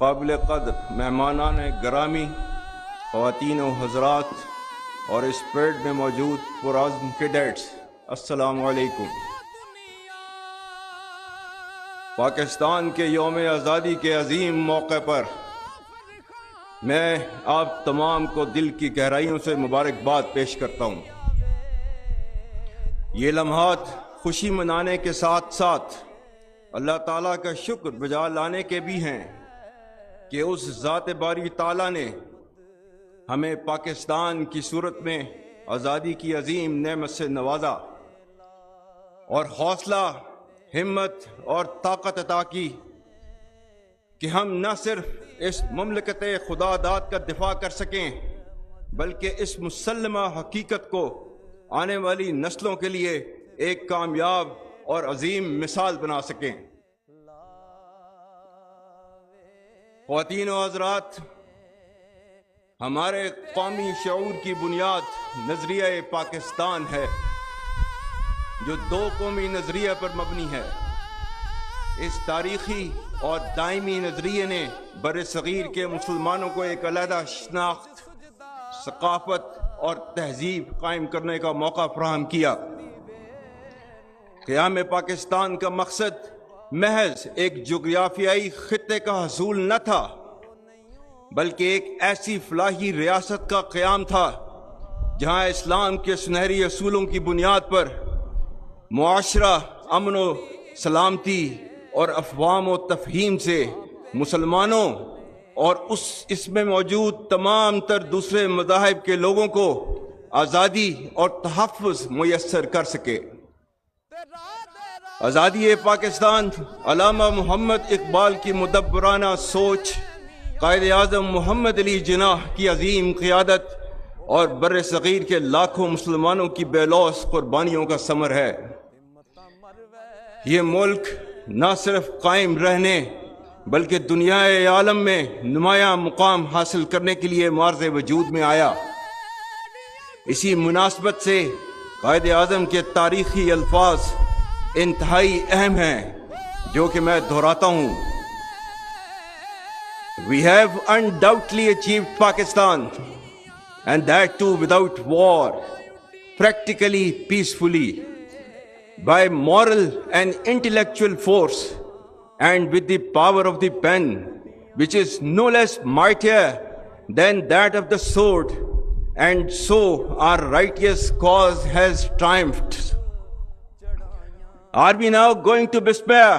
قابل قدر مہمانان گرامی، خواتین و حضرات اور اس پریڈ میں موجود پرعزم کیڈٹس، السلام علیکم۔ پاکستان کے یوم آزادی کے عظیم موقع پر میں آپ تمام کو دل کی گہرائیوں سے مبارکباد پیش کرتا ہوں۔ یہ لمحات خوشی منانے کے ساتھ ساتھ اللہ تعالیٰ کا شکر بجا لانے کے بھی ہیں کہ اس ذات باری تعالیٰ نے ہمیں پاکستان کی صورت میں آزادی کی عظیم نعمت سے نوازا اور حوصلہ، ہمت اور طاقت عطا کی کہ ہم نہ صرف اس مملکت خدا داد کا دفاع کر سکیں بلکہ اس مسلمہ حقیقت کو آنے والی نسلوں کے لیے ایک کامیاب اور عظیم مثال بنا سکیں۔ خواتین و حضرات، ہمارے قومی شعور کی بنیاد نظریہ پاکستان ہے جو دو قومی نظریہ پر مبنی ہے۔ اس تاریخی اور دائمی نظریے نے بر صغیر کے مسلمانوں کو ایک علیحدہ شناخت، ثقافت اور تہذیب قائم کرنے کا موقع فراہم کیا۔ قیام پاکستان کا مقصد محض ایک جغرافیائی خطے کا حصول نہ تھا بلکہ ایک ایسی فلاحی ریاست کا قیام تھا جہاں اسلام کے سنہری اصولوں کی بنیاد پر معاشرہ امن و سلامتی اور افہام و تفہیم سے مسلمانوں اور اس میں موجود تمام تر دوسرے مذاہب کے لوگوں کو آزادی اور تحفظ میسر کر سکے۔ آزادی پاکستان علامہ محمد اقبال کی مدبرانہ سوچ، قائد اعظم محمد علی جناح کی عظیم قیادت اور بر صغیر کے لاکھوں مسلمانوں کی بے لوث قربانیوں کا ثمر ہے۔ یہ ملک نہ صرف قائم رہنے بلکہ دنیا عالم میں نمایاں مقام حاصل کرنے کے لیے معرض وجود میں آیا۔ اسی مناسبت سے قائد اعظم کے تاریخی الفاظ انتہائی اہم ہیں جو کہ میں دہراتا ہوں۔ We have undoubtedly achieved Pakistan, and that too without war, practically peacefully, by moral and intellectual force, and with the power of the pen, which is no less mightier than that of the sword, and so our righteous cause has triumphed. Are we now going to despair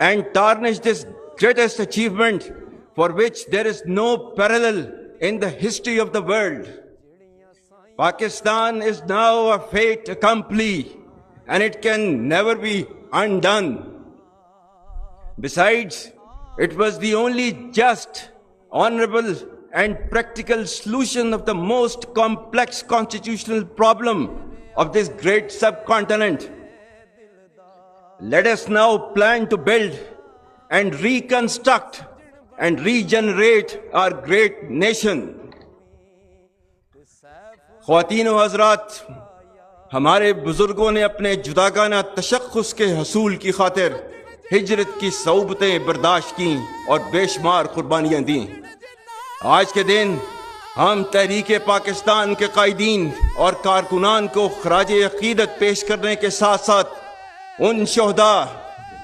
and tarnish this greatest achievement for which there is no parallel in the history of the world? Pakistan is now a fait accompli and it can never be undone. Besides, it was the only just, honorable and practical solution of the most complex constitutional problem of this great subcontinent. Let us now plan to build and reconstruct and regenerate our great nation. خواتین و حضرات، ہمارے بزرگوں نے اپنے جداگانہ تشخص کے حصول کی خاطر ہجرت کی صعوبتیں برداشت کیں اور بے شمار قربانیاں دیں۔ آج کے دن ہم تحریک پاکستان کے قائدین اور کارکنان کو خراج عقیدت پیش کرنے کے ساتھ ساتھ ان شہداء،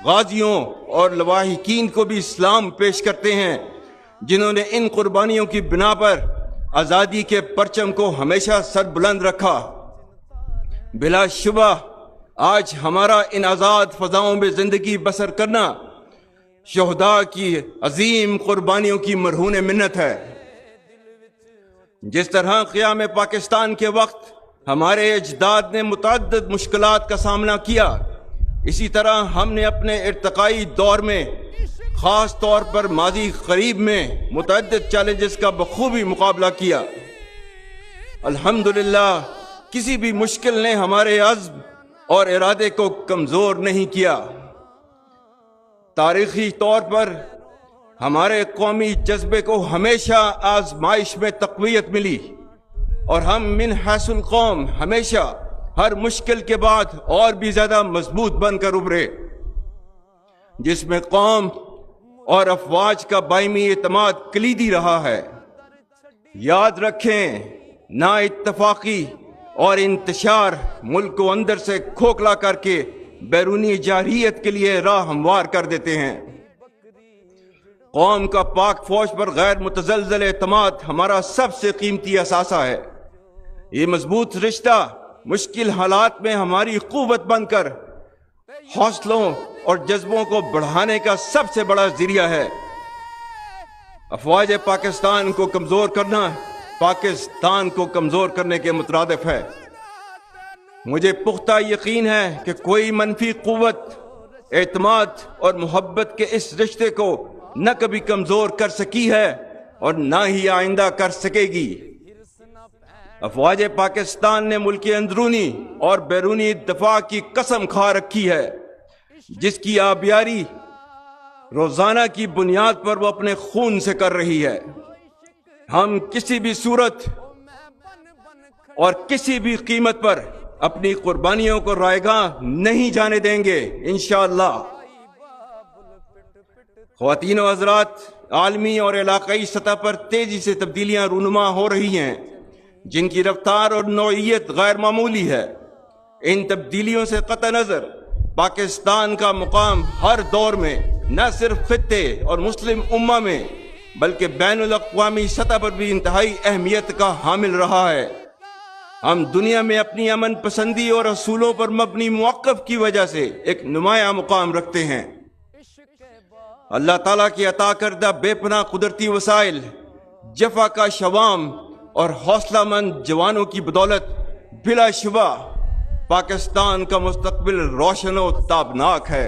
غازیوں اور لواحقین کو بھی سلام پیش کرتے ہیں جنہوں نے ان قربانیوں کی بنا پر آزادی کے پرچم کو ہمیشہ سر بلند رکھا۔ بلا شبہ آج ہمارا ان آزاد فضاؤں میں زندگی بسر کرنا شہداء کی عظیم قربانیوں کی مرہون منت ہے۔ جس طرح قیام پاکستان کے وقت ہمارے اجداد نے متعدد مشکلات کا سامنا کیا، اسی طرح ہم نے اپنے ارتقائی دور میں خاص طور پر ماضی قریب میں متعدد چیلنجز کا بخوبی مقابلہ کیا۔ الحمدللہ کسی بھی مشکل نے ہمارے عزم اور ارادے کو کمزور نہیں کیا۔ تاریخی طور پر ہمارے قومی جذبے کو ہمیشہ آزمائش میں تقویت ملی اور ہم من حیث القوم ہمیشہ ہر مشکل کے بعد اور بھی زیادہ مضبوط بن کر ابھرے۔ جس میں قوم اور افواج کا باہمی اعتماد کلیدی رہا ہے۔ یاد رکھیں، نا اتفاقی اور انتشار ملک کو اندر سے کھوکھلا کر کے بیرونی جارحیت کے لیے راہ ہموار کر دیتے ہیں۔ قوم کا پاک فوج پر غیر متزلزل اعتماد ہمارا سب سے قیمتی اثاثہ ہے۔ یہ مضبوط رشتہ مشکل حالات میں ہماری قوت بن کر حوصلوں اور جذبوں کو بڑھانے کا سب سے بڑا ذریعہ ہے۔ افواج پاکستان کو کمزور کرنا پاکستان کو کمزور کرنے کے مترادف ہے۔ مجھے پختہ یقین ہے کہ کوئی منفی قوت اعتماد اور محبت کے اس رشتے کو نہ کبھی کمزور کر سکی ہے اور نہ ہی آئندہ کر سکے گی۔ افواج پاکستان نے ملک اندرونی اور بیرونی دفاع کی قسم کھا رکھی ہے، جس کی آبیاری روزانہ کی بنیاد پر وہ اپنے خون سے کر رہی ہے۔ ہم کسی بھی صورت اور کسی بھی قیمت پر اپنی قربانیوں کو رائیگاں نہیں جانے دیں گے انشاءاللہ۔ خواتین و حضرات، عالمی اور علاقائی سطح پر تیزی سے تبدیلیاں رونما ہو رہی ہیں، جن کی رفتار اور نوعیت غیر معمولی ہے۔ ان تبدیلیوں سے قطع نظر پاکستان کا مقام ہر دور میں نہ صرف خطے اور مسلم امہ میں بلکہ بین الاقوامی سطح پر بھی انتہائی اہمیت کا حامل رہا ہے۔ ہم دنیا میں اپنی امن پسندی اور اصولوں پر مبنی موقف کی وجہ سے ایک نمایاں مقام رکھتے ہیں۔ اللہ تعالیٰ کی عطا کردہ بے پناہ قدرتی وسائل، جفا کا شوام اور حوصلہ مند جوانوں کی بدولت بلا شبہ پاکستان کا مستقبل روشن و تابناک ہے۔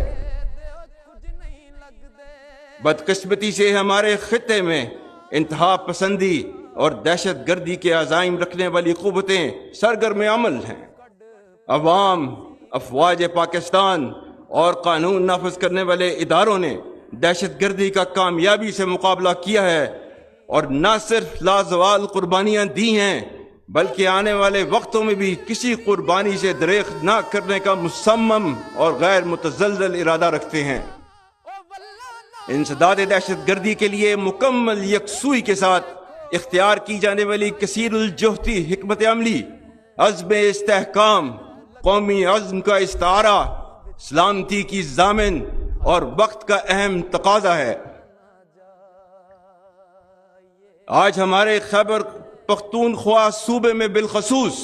بدقسمتی سے ہمارے خطے میں انتہا پسندی اور دہشت گردی کے عزائم رکھنے والی قوتیں سرگرم عمل ہیں۔ عوام، افواج پاکستان اور قانون نافذ کرنے والے اداروں نے دہشت گردی کا کامیابی سے مقابلہ کیا ہے اور نہ صرف لازوال قربانیاں دی ہیں بلکہ آنے والے وقتوں میں بھی کسی قربانی سے دریغ نہ کرنے کا مصمم اور غیر متزلزل ارادہ رکھتے ہیں۔ انسداد دہشت گردی کے لیے مکمل یکسوئی کے ساتھ اختیار کی جانے والی کثیر الجہتی حکمت عملی عزم استحکام، قومی عزم کا استعارہ، سلامتی کی ضامن اور وقت کا اہم تقاضا ہے۔ آج ہمارے خیبر پختونخوا صوبے میں بالخصوص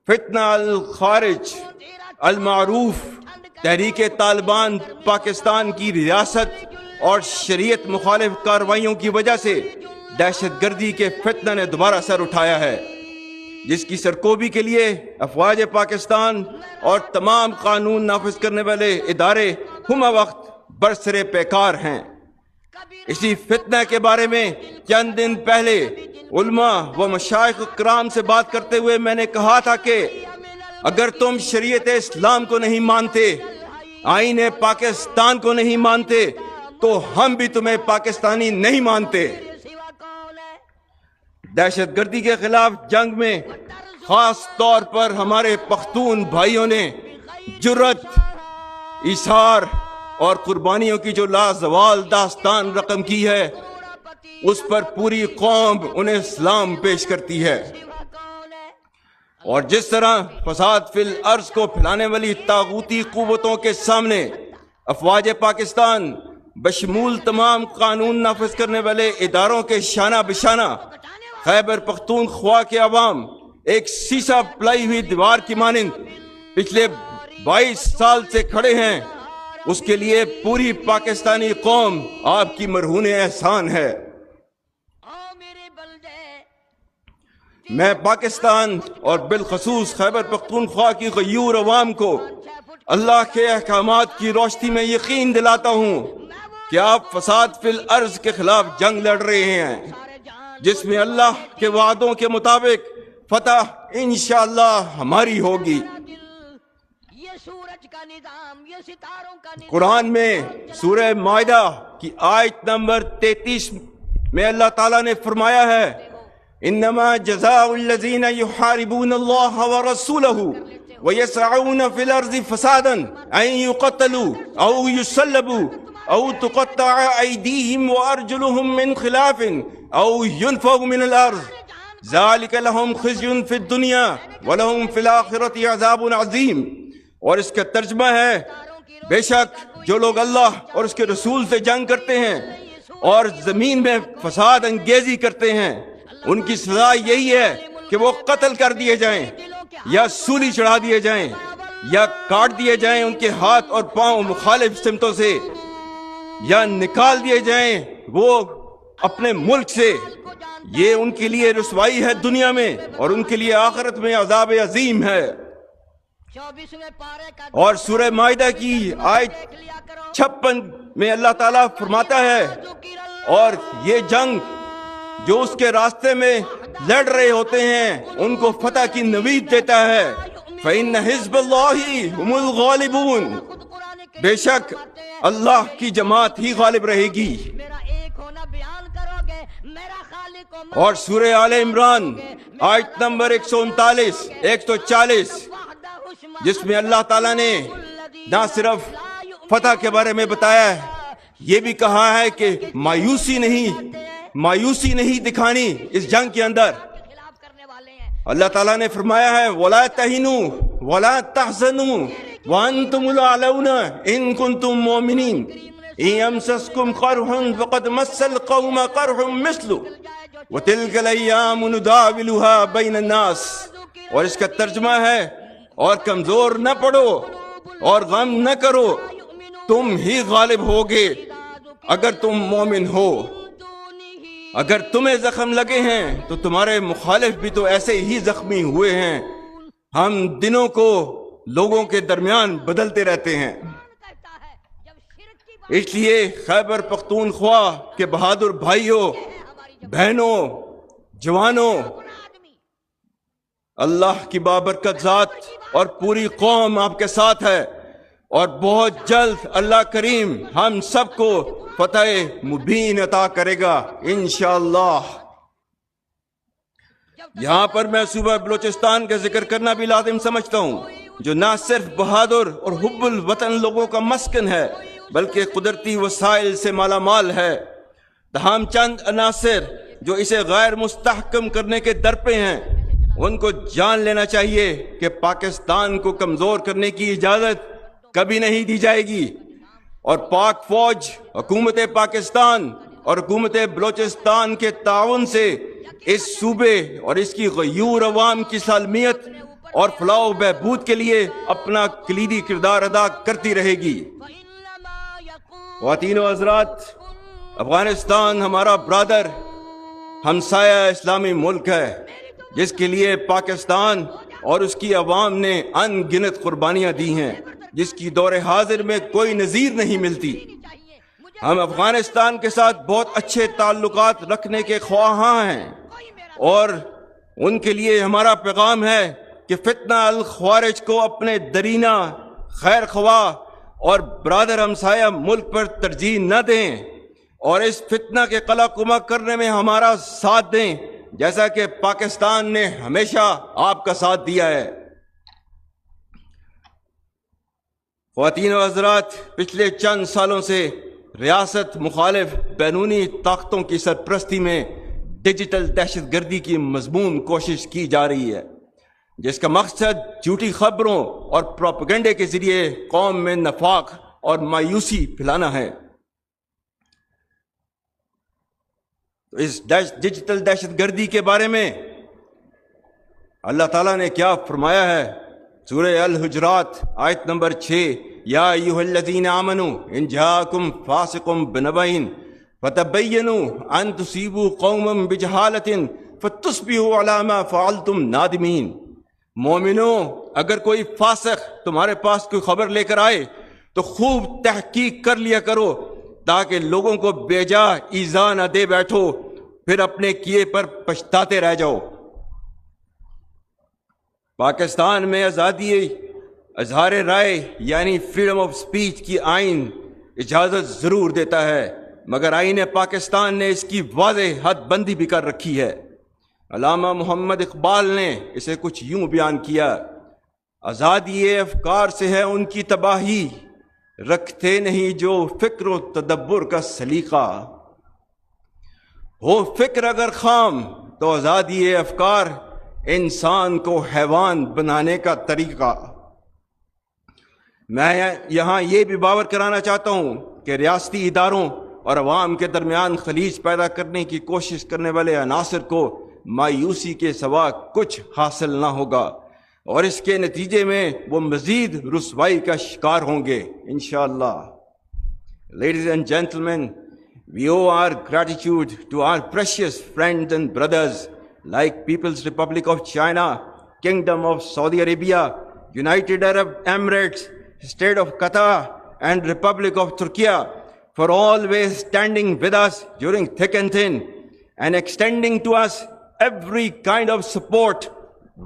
فتنہ الخارج المعروف تحریک طالبان پاکستان کی ریاست اور شریعت مخالف کارروائیوں کی وجہ سے دہشت گردی کے فتنہ نے دوبارہ سر اٹھایا ہے، جس کی سرکوبی کے لیے افواج پاکستان اور تمام قانون نافذ کرنے والے ادارے ہمہ وقت برسرے پیکار ہیں۔ اسی فتنہ کے بارے میں چند دن پہلے علماء و مشائخ کرام سے بات کرتے ہوئے میں نے کہا تھا کہ اگر تم شریعت اسلام کو نہیں مانتے، آئین پاکستان کو نہیں مانتے، تو ہم بھی تمہیں پاکستانی نہیں مانتے۔ دہشت گردی کے خلاف جنگ میں خاص طور پر ہمارے پختون بھائیوں نے جرت، ایثار اور قربانیوں کی جو لازوال داستان رقم کی ہے، اس پر پوری قوم انہیں سلام پیش کرتی ہے۔ اور جس طرح فساد فی الارض کو پھیلانے والی طاغوتی قوتوں کے سامنے افواج پاکستان بشمول تمام قانون نافذ کرنے والے اداروں کے شانہ بشانہ خیبر پختونخوا کے عوام ایک سیسا پلائی ہوئی دیوار کی مانند پچھلے 22 سال سے کھڑے ہیں، اس کے لیے پوری پاکستانی قوم آپ کی مرہون احسان ہے۔ میں پاکستان اور بالخصوص خیبر پختونخوا کی غیور عوام کو اللہ کے احکامات کی روشنی میں یقین دلاتا ہوں کہ آپ فساد فی الارض کے خلاف جنگ لڑ رہے ہیں، جس میں اللہ کے وعدوں کے مطابق فتح انشاءاللہ ہماری ہوگی۔ قرآن میں سورہ مائدہ کی آیت نمبر 33 میں اللہ تعالیٰ نے فرمایا ہے، انما جزاء الذین یحاربون اللہ ورسولہ ویسعون فی الارض فسادا ان یقتلوا او یصلبوا أو تقطع أيديهم وأرجلهم من خلاف أو ينفوا من الأرض ذلك لهم خزي في الدنيا ولهم في الآخرة عذاب عظيم۔ اور اس کا ترجمہ ہے بے شک جو لوگ اللہ اور اس کے رسول سے جنگ کرتے ہیں اور زمین میں فساد انگیزی کرتے ہیں ان کی سزا یہی ہے کہ وہ قتل کر دیے جائیں یا سولی چڑھا دیے جائیں یا کاٹ دیے جائیں ان کے ہاتھ اور پاؤں مخالف سمتوں سے یا نکال دیے جائیں وہ اپنے ملک سے۔ یہ ان کے لیے رسوائی ہے دنیا میں اور ان کے لیے آخرت میں عذاب عظیم ہے۔ اور سورہ مائدہ کی آیت 56 میں اللہ تعالیٰ فرماتا ہے اور یہ جنگ جو اس کے راستے میں لڑ رہے ہوتے ہیں ان کو فتح کی نوید دیتا ہے۔ فَإِنَّ حِزْبَ اللَّهِ هُمُ الْغَالِبُونَ، بے شک اللہ کی جماعت ہی غالب رہے گی۔ اور سورہ آل عمران آیت نمبر 139 140 جس میں اللہ تعالیٰ نے نہ صرف فتح کے بارے میں بتایا ہے یہ بھی کہا ہے کہ مایوسی نہیں دکھانی اس جنگ کے اندر۔ اللہ تعالیٰ نے فرمایا ہے وَلَا تَهِنُوا وَلَا تَحْزَنُوا وَأَنْتُمُ الْأَعْلَوْنَ إِن كُنتُم مُؤْمِنِينَ إِن يَمْسَسْكُمْ قَرْحٌ فَقَدْ مَسَّ الْقَوْمَ قَرْحٌ مِثْلُهُ وَتِلْكَ الْأَيَّامُ نُدَاوِلُهَا بَيْنَ النَّاسِ۔ اور اس کا ترجمہ ہے اور کمزور نہ پڑو اور غم نہ کرو، تم ہی غالب ہوگے اگر تم مومن ہو۔ اگر تمہیں زخم لگے ہیں تو تمہارے مخالف بھی تو ایسے ہی زخمی ہوئے ہیں۔ ہم دنوں کو لوگوں کے درمیان بدلتے رہتے ہیں۔ اس لیے خیبر پختونخوا کے بہادر بھائیوں بہنوں جوانوں، اللہ کی بابرکت ذات اور پوری قوم آپ کے ساتھ ہے اور بہت جلد اللہ کریم ہم سب کو فتح مبین عطا کرے گا انشاءاللہ۔ یہاں پر میں صوبہ بلوچستان کا ذکر کرنا بھی لازم سمجھتا ہوں جو نہ صرف بہادر اور حب الوطن لوگوں کا مسکن ہے بلکہ قدرتی وسائل سے مالا مال ہے۔ تاہم چند عناصر جو اسے غیر مستحکم کرنے کے در پہ ہیں ان کو جان لینا چاہیے کہ پاکستان کو کمزور کرنے کی اجازت کبھی نہیں دی جائے گی، اور پاک فوج حکومت پاکستان اور حکومت بلوچستان کے تعاون سے اس صوبے اور اس کی غیور عوام کی سالمیت اور فلاح و بہبود کے لیے اپنا کلیدی کردار ادا کرتی رہے گی۔ خواتین و حضرات، افغانستان ہمارا برادر ہمسایہ اسلامی ملک ہے جس کے لیے پاکستان اور اس کی عوام نے ان گنت قربانیاں دی ہیں جس کی دور حاضر میں کوئی نظیر نہیں ملتی۔ ہم افغانستان کے ساتھ بہت اچھے تعلقات رکھنے کے خواہاں ہیں اور ان کے لیے ہمارا پیغام ہے کہ فتنہ الخوارج کو اپنے درینہ خیر خواہ اور برادر ہمسایہ ملک پر ترجیح نہ دیں اور اس فتنہ کے قلع کما کرنے میں ہمارا ساتھ دیں جیسا کہ پاکستان نے ہمیشہ آپ کا ساتھ دیا ہے۔ خواتین و حضرات، پچھلے چند سالوں سے ریاست مخالف بیرونی طاقتوں کی سرپرستی میں ڈیجیٹل دہشت گردی کی مضمون کوشش کی جا رہی ہے جس کا مقصد جھوٹی خبروں اور پروپیگنڈے کے ذریعے قوم میں نفاق اور مایوسی پھیلانا ہے۔ تو اس ڈیجیٹل دہشت گردی کے بارے میں اللہ تعالیٰ نے کیا فرمایا ہے؟ سورہ الحجرات آیت نمبر 6، یا ایھا الذین آمنوا ان جاءکم فاسق بنبأ فتبینوا ان تصیبوا قوما بجہالۃ فتصبحوا علی ما فعلتم نادمین۔ مومنوں، اگر کوئی فاسق تمہارے پاس کوئی خبر لے کر آئے تو خوب تحقیق کر لیا کرو تاکہ لوگوں کو بے جا ایذا نہ دے بیٹھو پھر اپنے کیے پر پچھتاتے رہ جاؤ۔ پاکستان میں آزادی اظہار رائے یعنی فریڈم آف سپیچ کی آئین اجازت ضرور دیتا ہے مگر آئین پاکستان نے اس کی واضح حد بندی بھی کر رکھی ہے۔ علامہ محمد اقبال نے اسے کچھ یوں بیان کیا: آزادی افکار سے ہے ان کی تباہی، رکھتے نہیں جو فکر و تدبر کا سلیقہ. ہو فکر اگر خام تو آزادی افکار انسان کو حیوان بنانے کا طریقہ. میں یہاں یہ بھی باور کرانا چاہتا ہوں کہ ریاستی اداروں اور عوام کے درمیان خلیج پیدا کرنے کی کوشش کرنے والے عناصر کو مایوسی کے سوا کچھ حاصل نہ ہوگا، اور اس کے نتیجے میں وہ مزید رسوائی کا شکار ہوں گے انشاءاللہ. Ladies and gentlemen, we owe our gratitude to our precious friends and brothers like People's Republic of China, Kingdom of Saudi Arabia, United Arab Emirates, State of Qatar, and Republic of Turkey for always standing with us during thick and thin and extending to us every kind of support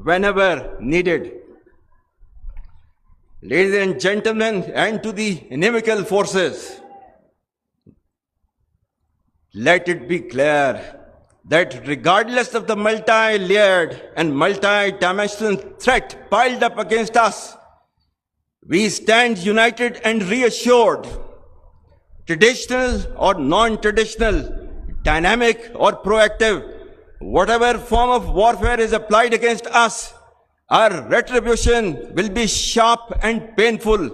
whenever needed. Ladies and gentlemen, and to the inimical forces, let it be clear that regardless of the multi-layered and multi-dimensional threat piled up against us, we stand united and reassured. Traditional or non-traditional, dynamic or proactive, whatever form of warfare is applied against us, our retribution will be sharp and painful,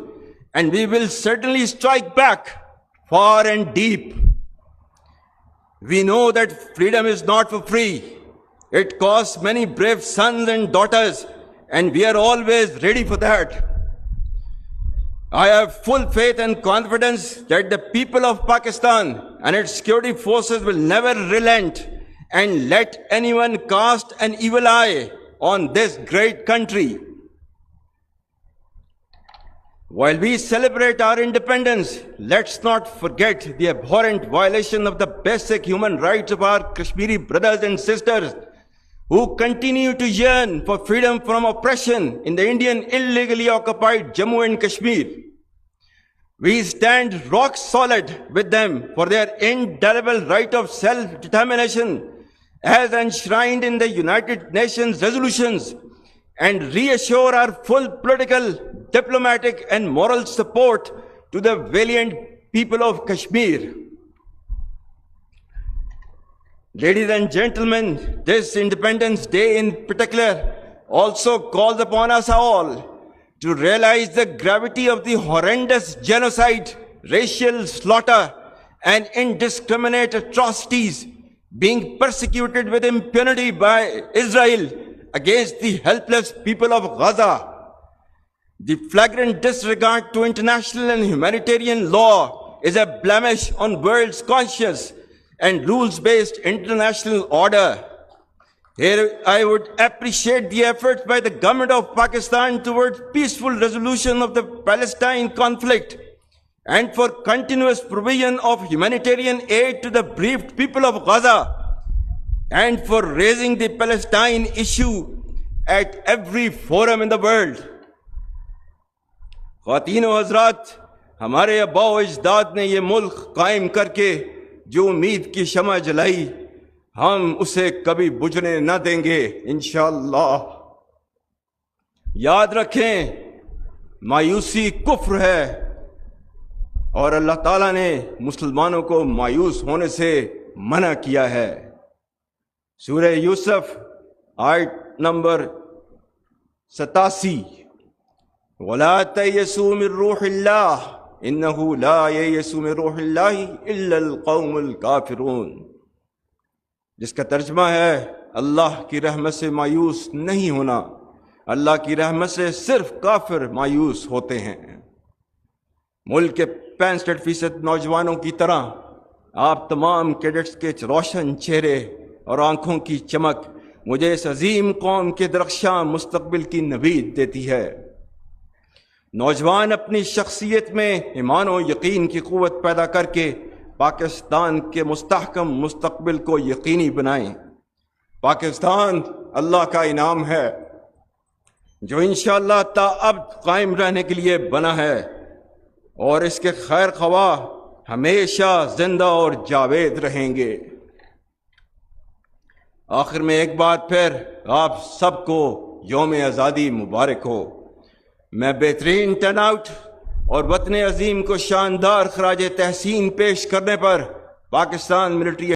and we will certainly strike back far and deep. We know that freedom is not for free. It costs many brave sons and daughters, and we are always ready for that. I have full faith and confidence that the people of Pakistan and its security forces will never relent and let anyone cast an evil eye on this great country. While we celebrate our independence, let's not forget the abhorrent violation of the basic human rights of our Kashmiri brothers and sisters who continue to yearn for freedom from oppression in the Indian illegally occupied Jammu and Kashmir. We stand rock solid with them for their indelible right of self-determination as enshrined in the United Nations resolutions, and reassure our full political, diplomatic, and moral support to the valiant people of Kashmir. Ladies and gentlemen, this Independence Day in particular also calls upon us all to realize the gravity of the horrendous genocide, racial slaughter, and indiscriminate atrocities being persecuted with impunity by Israel against the helpless people of Gaza. The flagrant disregard to international and humanitarian law is a blemish on world's conscience and rules-based international order. Here I would appreciate the efforts by the government of Pakistan towards peaceful resolution of the Palestine conflict and for continuous provision of humanitarian aid to the bereaved people of Gaza, and for raising the Palestine issue at every forum in the world. خواتین و حضرات، ہمارے آباء و اجداد نے یہ ملک قائم کر کے جو امید کی شمع جلائی، ہم اسے کبھی بجھنے نہ دیں گے انشاءاللہ. یاد رکھیں، مایوسی کفر ہے، اور اللہ تعالیٰ نے مسلمانوں کو مایوس ہونے سے منع کیا ہے. سورہ یوسف آیت نمبر 87، وَلَا تَيَسُوا مِن رُوحِ اللَّهِ إِنَّهُ لَا يَيَسُوا مِن رُوحِ اللَّهِ إِلَّا الْقَوْمُ الْكَافِرُونَ، جس کا ترجمہ ہے اللہ کی رحمت سے مایوس نہیں ہونا، اللہ کی رحمت سے صرف کافر مایوس ہوتے ہیں. ملک کے 65% نوجوانوں کی طرح آپ تمام کیڈٹس کے روشن چہرے اور آنکھوں کی چمک مجھے اس عظیم قوم کے درخشاں مستقبل کی نوید دیتی ہے. نوجوان اپنی شخصیت میں ایمان و یقین کی قوت پیدا کر کے پاکستان کے مستحکم مستقبل کو یقینی بنائیں. پاکستان اللہ کا انعام ہے جو انشاءاللہ تا ابد قائم رہنے کے لیے بنا ہے، اور اس کے خیر خواہ ہمیشہ زندہ اور جاوید رہیں گے. آخر میں ایک بار پھر آپ سب کو یوم آزادی مبارک ہو. میں بہترین ٹرن آؤٹ اور وطن عظیم کو شاندار خراج تحسین پیش کرنے پر پاکستان ملٹری